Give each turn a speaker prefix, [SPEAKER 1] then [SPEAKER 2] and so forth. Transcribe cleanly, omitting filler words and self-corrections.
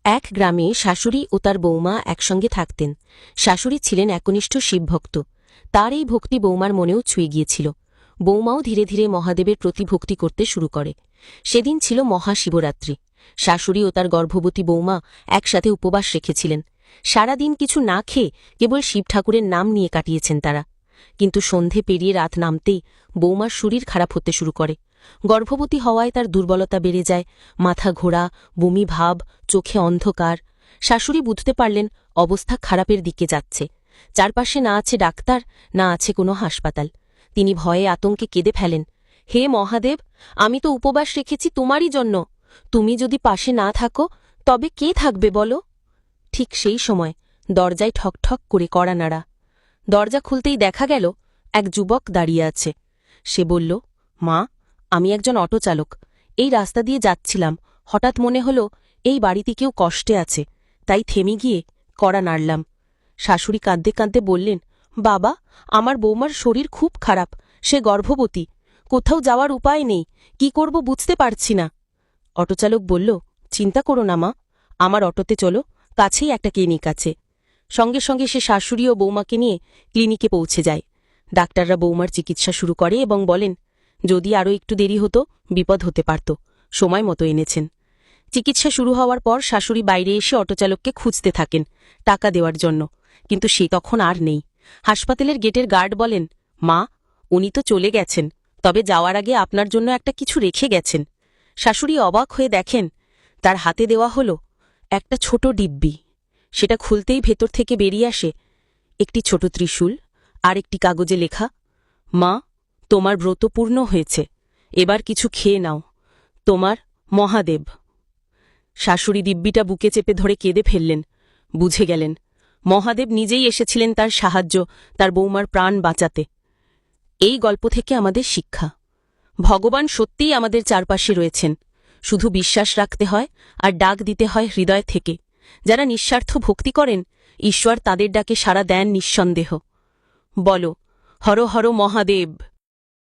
[SPEAKER 1] এক গ্রামে শাশুড়ি ও তার বৌমা একসঙ্গে থাকতেন। শাশুড়ি ছিলেন একনিষ্ঠ শিবভক্ত। তার এই ভক্তি বৌমার মনেও ছুঁয়ে গিয়েছিল। বৌমাও ধীরে ধীরে মহাদেবের প্রতি ভক্তি করতে শুরু করে। সেদিন ছিল মহাশিবরাত্রি। শাশুড়ি ও তার গর্ভবতী বৌমা একসাথে উপবাস রেখেছিলেন। সারাদিন কিছু না খেয়ে কেবল শিব ঠাকুরের নাম নিয়ে কাটিয়েছেন তারা। কিন্তু সন্ধে পেরিয়ে রাত নামতেই বৌমার শরীর খারাপ হতে শুরু করে। গর্ভবতী হওয়ায় তার দুর্বলতা বেড়ে যায়, মাথা ঘোরা, বমি ভাব, চোখে অন্ধকার। শাশুড়ি বুঝতে পারলেন অবস্থা খারাপের দিকে যাচ্ছে। চারপাশে না আছে ডাক্তার, না আছে কোনো হাসপাতাল। তিনি ভয়ে আতঙ্কে কেঁদে ফেলেন, হে মহাদেব, আমি তো উপবাস রেখেছি তোমারই জন্য। তুমি যদি পাশে না থাকো তবে কে থাকবে বলো? ঠিক সেই সময় দরজায় ঠকঠক করে কড়া নাড়া। দরজা খুলতেই দেখা গেল এক যুবক দাঁড়িয়ে আছে। সে বলল, মা, আমি একজন অটো চালক। এই রাস্তা দিয়ে যাচ্ছিলাম, হঠাৎ মনে হল এই বাড়িতে কেউ কষ্টে আছে, তাই থেমে গিয়ে কড়া নাড়লাম। শাশুড়ি কাঁদতে কাঁদতে বললেন, বাবা, আমার বৌমার শরীর খুব খারাপ, সে গর্ভবতী, কোথাও যাওয়ার উপায় নেই, কি করব বুঝতে পারছি না। অটোচালক বলল, চিন্তা করো না মা, আমার অটোতে চলো, কাছেই একটা ক্লিনিক আছে। সঙ্গে সঙ্গে সে শাশুড়ি ও বৌমাকে নিয়ে ক্লিনিকে পৌঁছে যায়। ডাক্তাররা বৌমার চিকিৎসা শুরু করে এবং বলেন, যদি আরও একটু দেরি হতো বিপদ হতে পারত, সময় মতো এনেছেন। চিকিৎসা শুরু হওয়ার পর শাশুড়ি বাইরে এসে অটোচালককে খুঁজতে থাকেন টাকা দেওয়ার জন্য, কিন্তু সে তখন আর নেই। হাসপাতালের গেটের গার্ড বলেন, মা, উনি তো চলে গেছেন, তবে যাওয়ার আগে আপনার জন্য একটা কিছু রেখে গেছেন। শাশুড়ি অবাক হয়ে দেখেন তার হাতে দেওয়া হল একটা ছোট ডিব্বি। সেটা খুলতেই ভেতর থেকে বেরিয়ে আসে একটি ছোট ত্রিশূল আর একটি কাগজে লেখা, মা, তোমার ব্রত পূর্ণ হয়েছে, এবার কিছু খেয়ে নাও, তোমার মহাদেব। শাশুড়ি দিব্যিটা বুকে চেপে ধরে কেঁদে ফেললেন। বুঝে গেলেন মহাদেব নিজেই এসেছিলেন তার সাহায্য, তার বৌমার প্রাণ বাঁচাতে। এই গল্প থেকে আমাদের শিক্ষা, ভগবান সত্যিই আমাদের চারপাশে রয়েছেন, শুধু বিশ্বাস রাখতে হয় আর ডাক দিতে হয় হৃদয় থেকে। যারা নিঃস্বার্থ ভক্তি করেন, ঈশ্বর তাদের ডাকে সাড়া দেন নিঃসন্দেহ। বলো, হর হর মহাদেব।